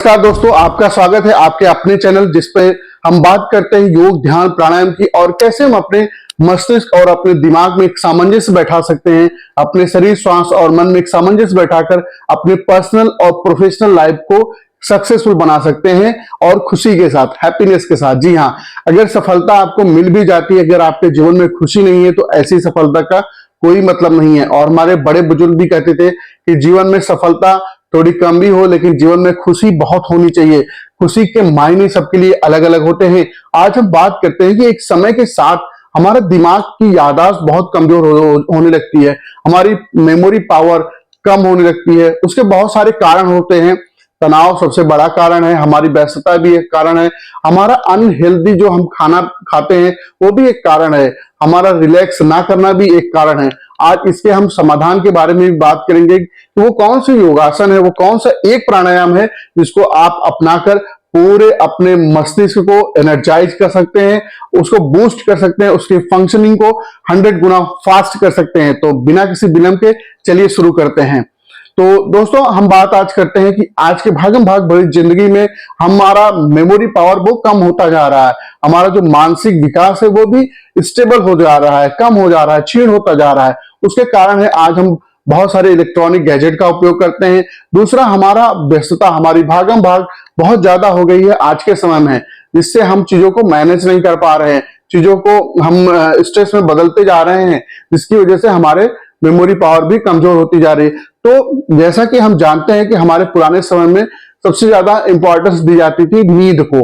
नमस्कार दोस्तों, आपका स्वागत है आपके अपने चैनल जिस पे हम बात करते हैं योग, ध्यान, प्राणायाम की और कैसे हम अपने मस्तिष्क और अपने दिमाग में एक सामंजस्य बैठा सकते हैं, अपने शरीर, श्वास और मन में एक सामंजस्य बैठाकर अपने पर्सनल और प्रोफेशनल लाइफ को सक्सेसफुल बना सकते हैं और खुशी के साथ, हैप्पीनेस के साथ। जी हाँ, अगर सफलता आपको मिल भी जाती है, अगर आपके जीवन में खुशी नहीं है तो ऐसी सफलता का कोई मतलब नहीं है। और हमारे बड़े बुजुर्ग भी कहते थे कि जीवन में सफलता थोड़ी कम भी हो लेकिन जीवन में खुशी बहुत होनी चाहिए। खुशी के मायने सबके लिए अलग अलग होते हैं। आज हम बात करते हैं कि एक समय के साथ हमारा दिमाग की याददाश्त बहुत कमजोर होने लगती है, हमारी मेमोरी पावर कम होने लगती है। उसके बहुत सारे कारण होते हैं। तनाव सबसे बड़ा कारण है, हमारी व्यस्तता भी एक कारण है, हमारा अनहेल्दी जो हम खाना खाते हैं वो भी एक कारण है, हमारा रिलैक्स ना करना भी एक कारण है। आज इसके हम समाधान के बारे में भी बात करेंगे कि वो कौन सी योगासन है, वो कौन सा एक प्राणायाम है जिसको आप अपनाकर पूरे अपने मस्तिष्क को एनर्जाइज कर सकते हैं, उसको बूस्ट कर सकते हैं, उसकी फंक्शनिंग को 100 गुना फास्ट कर सकते हैं। तो बिना किसी विलंब के चलिए शुरू करते हैं। तो दोस्तों, हम बात आज करते हैं कि आज के भागम भाग भरी जिंदगी में हमारा मेमोरी पावर वो कम होता जा रहा है, हमारा जो मानसिक विकास है वो भी स्टेबल हो जा रहा है, कम हो जा रहा है, क्षीण होता जा रहा है। उसके कारण है आज हम बहुत सारे इलेक्ट्रॉनिक गैजेट का उपयोग करते हैं। दूसरा, हमारा व्यस्तता, हमारी भागम भाग बहुत ज्यादा हो गई है आज के समय में, जिससे हम चीजों को मैनेज नहीं कर पा रहे हैं, चीजों को हम स्ट्रेस में बदलते जा रहे हैं, जिसकी वजह से हमारे मेमोरी पावर भी कमजोर होती जा रही है। तो जैसा कि हम जानते हैं कि हमारे पुराने समय में सबसे ज्यादा इंपॉर्टेंस दी जाती थी नींद को।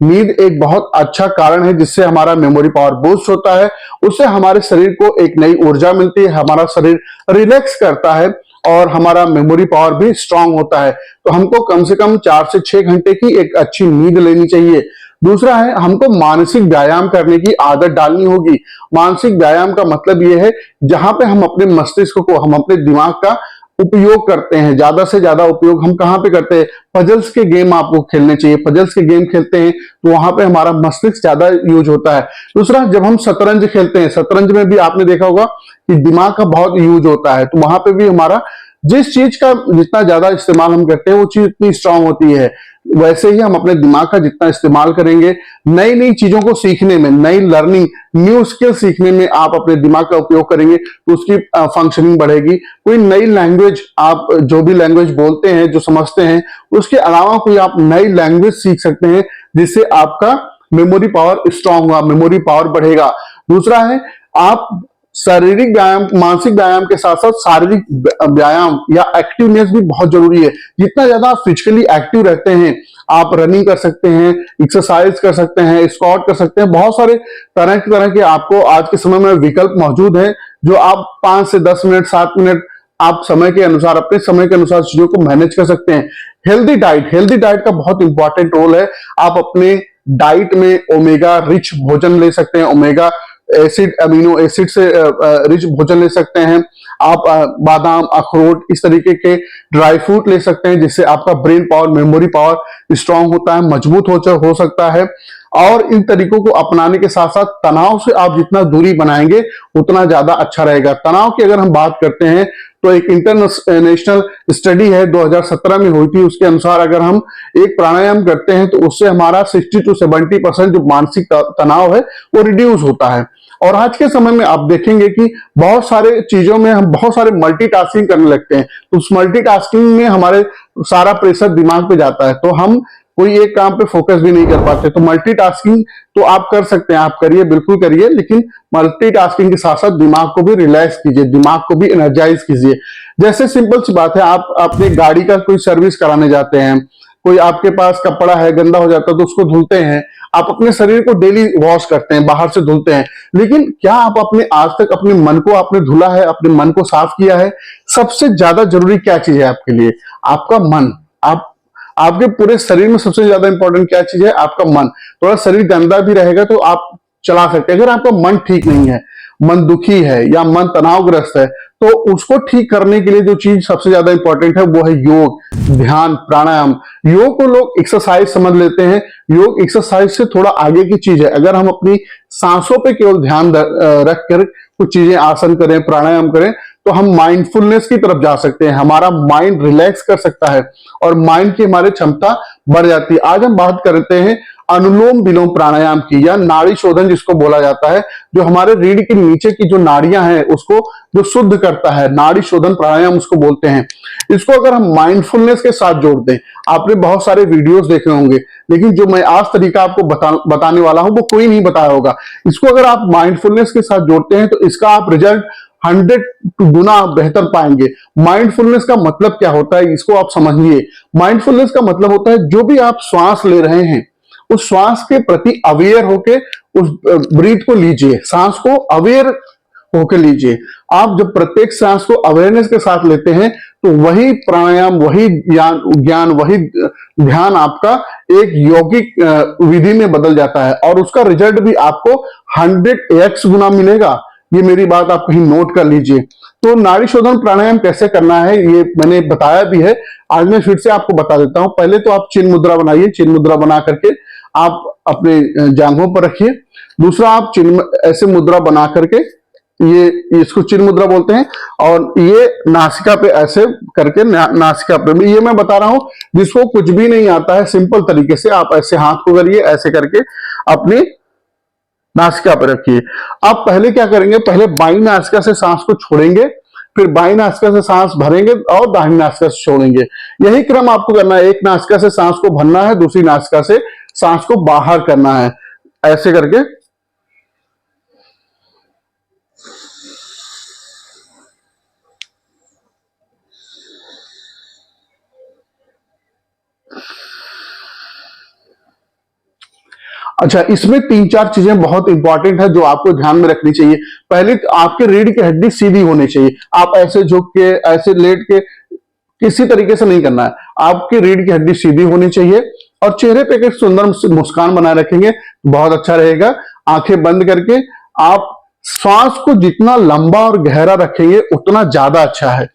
नींद एक बहुत अच्छा कारण है जिससे हमारा मेमोरी पावर बूस्ट होता है, उससे हमारे शरीर को एक नई ऊर्जा मिलती है, हमारा शरीर रिलैक्स करता है और हमारा मेमोरी पावर भी स्ट्रांग होता है। तो हमको कम से कम 4 से 6 घंटे की एक अच्छी नींद लेनी चाहिए। दूसरा है, हमको मानसिक व्यायाम करने की आदत डालनी होगी। मानसिक व्यायाम का मतलब यह है जहां पे हम अपने मस्तिष्क को, हम अपने दिमाग का उपयोग करते हैं। ज्यादा से ज्यादा उपयोग हम कहां पे करते हैं? पजल्स के गेम आपको खेलने चाहिए। पजल्स के गेम खेलते हैं तो वहां पे हमारा मस्तिष्क ज्यादा यूज होता है। दूसरा, जब हम शतरंज खेलते हैं, शतरंज में भी आपने देखा होगा कि दिमाग का बहुत यूज होता है, तो वहां पे भी हमारा जिस चीज का जितना ज्यादा इस्तेमाल हम करते हैं वो चीज उतनी स्ट्रांग होती है। वैसे ही हम अपने दिमाग का जितना इस्तेमाल करेंगे, नई नई चीजों को सीखने में, नई लर्निंग, न्यू स्किल सीखने में आप अपने दिमाग का उपयोग करेंगे तो उसकी फंक्शनिंग बढ़ेगी। कोई नई लैंग्वेज, आप जो भी लैंग्वेज बोलते हैं, जो समझते हैं, उसके अलावा कोई आप नई लैंग्वेज सीख सकते हैं जिससे आपका मेमोरी पावर स्ट्रांग होगा, मेमोरी पावर बढ़ेगा। दूसरा है, आप शारीरिक व्यायाम, मानसिक व्यायाम के साथ साथ शारीरिक व्यायाम या एक्टिवनेस भी बहुत जरूरी है। जितना ज्यादा आप फिजिकली एक्टिव रहते हैं, आप रनिंग कर सकते हैं, एक्सरसाइज कर सकते हैं, स्क्वाट कर सकते हैं, बहुत सारे तरह के आपको आज के समय में विकल्प मौजूद हैं जो आप 5 से 10 मिनट, 7 मिनट आप समय के अनुसार, अपने समय के अनुसार चीजों को मैनेज कर सकते हैं। हेल्दी डाइट का बहुत इंपॉर्टेंट रोल है। आप अपने डाइट में ओमेगा रिच भोजन ले सकते हैं, ओमेगा एसिड, अमीनो एसिड से रिच भोजन ले सकते हैं। आप बादाम, अखरोट, इस तरीके के ड्राई फ्रूट ले सकते हैं जिससे आपका brain power, memory power strong होता है, मजबूत हो सकता है। और इन तरीकों को अपनाने के साथ साथ तनाव से आप जितना दूरी बनाएंगे उतना ज्यादा अच्छा रहेगा। तनाव की अगर हम बात करते हैं तो एक इंटरनेशनल स्टडी है 2017 में हुई थी, उसके अनुसार अगर हम एक प्राणायाम करते हैं तो उससे हमारा 60 to 70% जो मानसिक तनाव है वो रिड्यूस होता है। और आज के समय में आप देखेंगे कि बहुत सारे चीजों में हम बहुत सारे मल्टीटास्किंग करने लगते हैं, तो उस मल्टीटास्किंग में हमारे सारा प्रेशर दिमाग पे जाता है, तो हम कोई एक काम पे फोकस भी नहीं कर पाते। तो मल्टीटास्किंग तो आप कर सकते हैं, आप करिए, बिल्कुल करिए, लेकिन मल्टीटास्किंग के साथ साथ दिमाग को भी रिलैक्स कीजिए, दिमाग को भी एनर्जाइज कीजिए। जैसे सिंपल सी बात है, आप अपनी गाड़ी का कोई सर्विस कराने जाते हैं, कोई आपके पास कपड़ा है गंदा हो जाता है तो उसको धुलते हैं, आप अपने शरीर को डेली वॉश करते हैं, बाहर से धुलते हैं, लेकिन क्या आप अपने आज तक अपने मन को आपने धुला है, अपने मन को साफ किया है? सबसे ज्यादा जरूरी क्या चीज है आपके लिए? आपका मन। आपके पूरे शरीर में सबसे ज्यादा इंपॉर्टेंट क्या चीज है? आपका मन। थोड़ा शरीर गंदा भी रहेगा तो आप चला सकते हैं। अगर आपका मन ठीक नहीं है, मन दुखी है या मन तनावग्रस्त है, तो उसको ठीक करने के लिए जो चीज सबसे ज्यादा इंपॉर्टेंट है वो है योग, ध्यान, प्राणायाम। योग को लोग एक्सरसाइज समझ लेते हैं, योग एक्सरसाइज से थोड़ा आगे की चीज है। अगर हम अपनी सांसों पे केवल ध्यान रख कर कुछ चीजें, आसन करें, प्राणायाम करें, तो हम माइंडफुलनेस की तरफ जा सकते हैं, हमारा माइंड रिलैक्स कर सकता है और माइंड की हमारी क्षमता बढ़ जाती है। आज हम बात करते हैं अनुलोम विलोम प्राणायाम की, या नाड़ी शोधन जिसको बोला जाता है, जो हमारे रीढ़ के नीचे की जो नाड़ियां हैं उसको जो शुद्ध करता है, नाड़ी शोधन प्राणायाम उसको बोलते हैं। इसको अगर हम माइंडफुलनेस के साथ जोड़ दें, आपने बहुत सारे वीडियोस देखे होंगे, लेकिन जो मैं आज तरीका आपको बताने वाला हूं वो कोई नहीं बताया होगा। इसको अगर आप माइंडफुलनेस के साथ जोड़ते हैं तो इसका आप रिजल्ट 100 गुना बेहतर पाएंगे। माइंडफुलनेस का मतलब क्या होता है, इसको आप समझिए। माइंडफुलनेस का मतलब होता है जो भी आप श्वास ले रहे हैं उस श्वास के प्रति अवेयर होके उस ब्रीथ को लीजिए, सांस को अवेयर होके लीजिए। आप जब प्रत्येक सांस को अवेयरनेस के साथ लेते हैं तो वही प्राणायाम, वही ज्ञान, वही ध्यान आपका एक यौगिक विधि में बदल जाता है और उसका रिजल्ट भी आपको 100x गुना मिलेगा। ये मेरी बात आप कहीं नोट कर लीजिए। तो नाड़ी शोधन प्राणायाम कैसे करना है ये मैंने बताया भी है, आज मैं फिर से आपको बता देता हूं। पहले तो आप चिन्ह मुद्रा बनाइए, चिन्ह मुद्रा बना करके आप अपने जांघों पर रखिए। दूसरा, आप चिन्ह ऐसे मुद्रा बना करके, ये इसको चिन्ह मुद्रा बोलते हैं, और ये नासिका पे ऐसे करके नासिका पे, ये मैं बता रहा हूं जिसको कुछ भी नहीं आता है, सिंपल तरीके से आप ऐसे हाथ को करिए, ऐसे करके अपनी नासिका पे रखिए। आप पहले क्या करेंगे, पहले बाईं नासिका से सांस को छोड़ेंगे, फिर बाईं नासिका से सांस भरेंगे और दाहिनी नासिका से छोड़ेंगे। यही क्रम आपको करना है। एक नासिका से सांस को भरना है, दूसरी नासिका से सांस को बाहर करना है, ऐसे करके। अच्छा, इसमें 3-4 चीजें बहुत इंपॉर्टेंट है जो आपको ध्यान में रखनी चाहिए। पहले तो आपके रीढ़ की हड्डी सीधी होनी चाहिए। आप ऐसे झुक के, ऐसे लेट के किसी तरीके से नहीं करना है। आपकी रीढ़ की हड्डी सीधी होनी चाहिए और चेहरे पे एक सुंदर मुस्कान बनाए रखेंगे तो बहुत अच्छा रहेगा। आंखें बंद करके आप श्वास को जितना लंबा और गहरा रखेंगे उतना ज्यादा अच्छा है।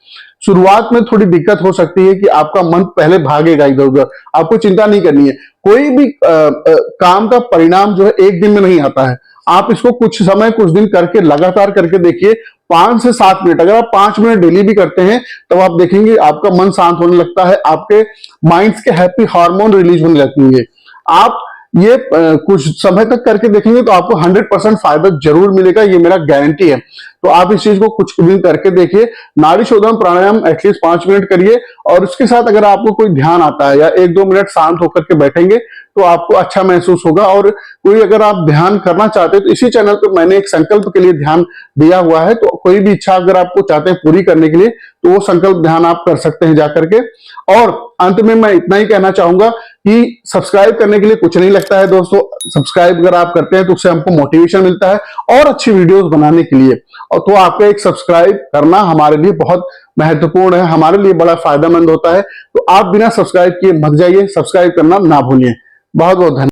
शुरुआत में थोड़ी दिक्कत हो सकती है कि आपका मन पहले भागेगा इधर उधर, आपको चिंता नहीं करनी है। कोई भी काम का परिणाम जो है एक दिन में नहीं आता है। आप इसको कुछ समय, कुछ दिन करके, लगातार करके देखिए। 5 से 7 मिनट, अगर आप 5 मिनट डेली भी करते हैं तो आप देखेंगे आपका मन शांत होने लगता है, आपके माइंड के हैप्पी हार्मोन रिलीज होने लगती है। आप ये कुछ समय तक करके देखेंगे तो आपको 100% फायदा जरूर मिलेगा, ये मेरा गारंटी है। तो आप इस चीज को कुछ दिन करके देखिए। नाड़ी शोधन प्राणायाम एटलीस्ट 5 मिनट करिए और उसके साथ अगर आपको कोई ध्यान आता है या 1-2 मिनट शांत होकर के बैठेंगे तो आपको अच्छा महसूस होगा। और कोई अगर आप ध्यान करना चाहते हैं तो इसी चैनल पर मैंने एक संकल्प के लिए ध्यान दिया हुआ है, तो कोई भी इच्छा अगर आपको चाहते हैं पूरी करने के लिए तो वो संकल्प ध्यान आप कर सकते हैं जाकर के। और अंत में मैं इतना ही कहना चाहूंगा कि सब्सक्राइब करने के लिए कुछ नहीं लगता है दोस्तों। सब्सक्राइब अगर आप करते हैं तो उससे हमको मोटिवेशन मिलता है और अच्छी वीडियोस बनाने के लिए। और तो आपका एक सब्सक्राइब करना हमारे लिए बहुत महत्वपूर्ण है, हमारे लिए बड़ा फायदेमंद होता है। तो आप बिना सब्सक्राइब किए मत जाइए, सब्सक्राइब करना ना भूलिए। बहुत बहुत धन्यवाद।